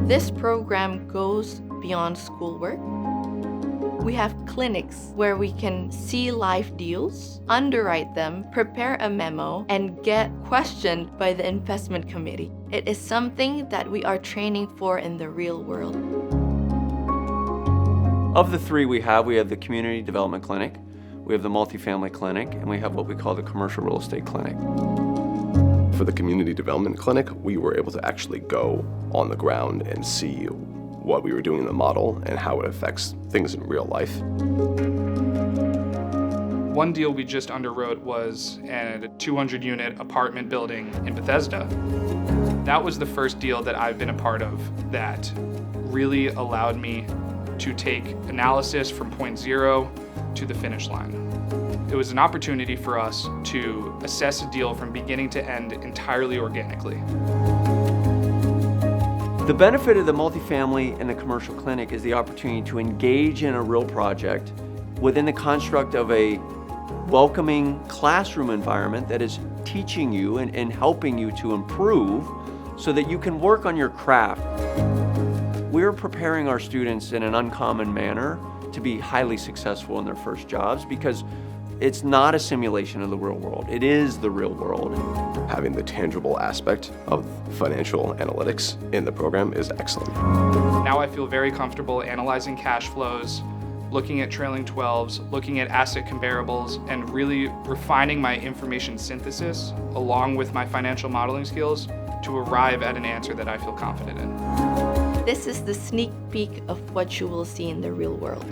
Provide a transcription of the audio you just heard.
This program goes beyond schoolwork. We have clinics where we can see live deals, underwrite them, prepare a memo, and get questioned by the investment committee. It is something that we are training for in the real world. Of the three we have the Community Development Clinic, we have the Multifamily Clinic, and we have what we call the Commercial Real Estate Clinic. For the Community Development Clinic, we were able to actually go on the ground and see what we were doing in the model and how it affects things in real life. One deal we just underwrote was a 200-unit apartment building in Bethesda. That was the first deal that I've been a part of that really allowed me to take analysis from point zero to the finish line. It was an opportunity for us to assess a deal from beginning to end entirely organically. The benefit of the multifamily and the commercial clinic is the opportunity to engage in a real project within the construct of a welcoming classroom environment that is teaching you and helping you to improve so that you can work on your craft. We're preparing our students in an uncommon manner to be highly successful in their first jobs because it's not a simulation of the real world. It is the real world. Having the tangible aspect of financial analytics in the program is excellent. Now I feel very comfortable analyzing cash flows, looking at trailing 12s, looking at asset comparables, and really refining my information synthesis along with my financial modeling skills to arrive at an answer that I feel confident in. This is the sneak peek of what you will see in the real world.